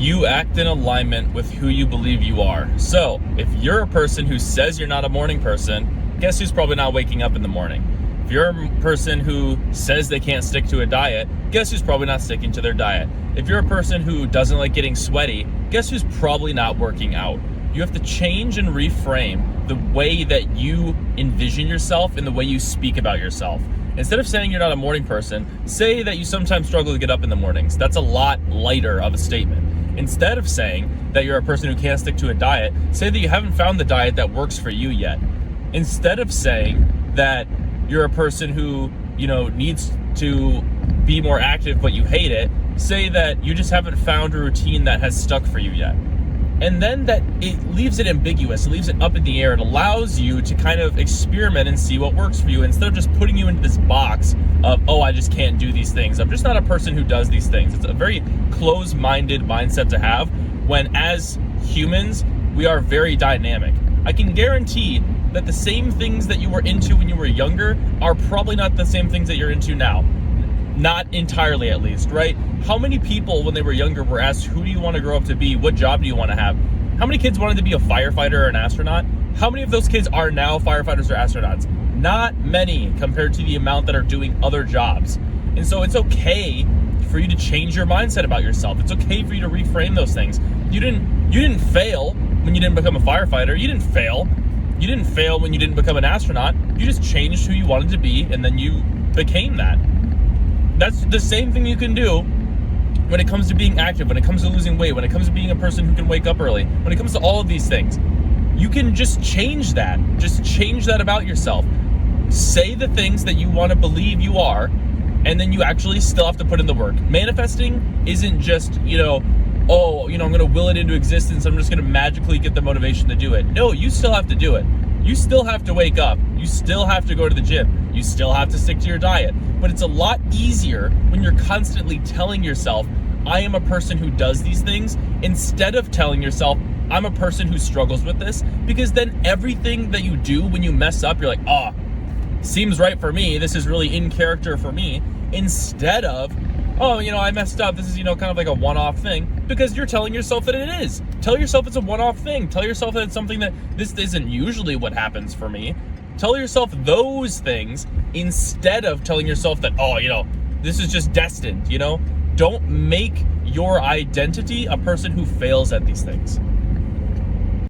you act in alignment with who you believe you are. So if you're a person who says you're not a morning person, guess who's probably not waking up in the morning? If you're a person who says they can't stick to a diet, guess who's probably not sticking to their diet? If you're a person who doesn't like getting sweaty, guess who's probably not working out? You have to change and reframe the way that you envision yourself and the way you speak about yourself. Instead of saying you're not a morning person, say that you sometimes struggle to get up in the mornings. That's a lot lighter of a statement. Instead of saying that you're a person who can't stick to a diet, say that you haven't found the diet that works for you yet. Instead of saying that you're a person who, needs to be more active but you hate it, say that you just haven't found a routine that has stuck for you yet. And then that it leaves it ambiguous, it leaves it up in the air. It allows you to kind of experiment and see what works for you instead of just putting you into this box of, oh, I just can't do these things. I'm just not a person who does these things. It's a very closed-minded mindset to have when, as humans, we are very dynamic. I can guarantee that the same things that you were into when you were younger are probably not the same things that you're into now. Not entirely, at least, right? How many people when they were younger were asked, who do you want to grow up to be? What job do you want to have? How many kids wanted to be a firefighter or an astronaut? How many of those kids are now firefighters or astronauts? Not many compared to the amount that are doing other jobs. And so it's okay for you to change your mindset about yourself. It's okay for you to reframe those things. You didn't fail when you didn't become a firefighter. You didn't fail when you didn't become an astronaut. You just changed who you wanted to be and then you became that. That's the same thing you can do when it comes to being active, when it comes to losing weight, when it comes to being a person who can wake up early, when it comes to all of these things. You can just change that. Just change that about yourself. Say the things that you want to believe you are, and then you actually still have to put in the work. Manifesting isn't just, I'm going to will it into existence. I'm just going to magically get the motivation to do it. No, you still have to do it. You still have to wake up. You still have to go to the gym. You still have to stick to your diet. But it's a lot easier when you're constantly telling yourself, I am a person who does these things, instead of telling yourself, I'm a person who struggles with this, because then everything that you do when you mess up, you're like, seems right for me. This is really in character for me. Instead of, I messed up. This is, kind of like a one-off thing, because you're telling yourself that it is. Tell yourself it's a one-off thing. Tell yourself that it's something that this isn't usually what happens for me. Tell yourself those things instead of telling yourself that, this is just destined, Don't make your identity a person who fails at these things.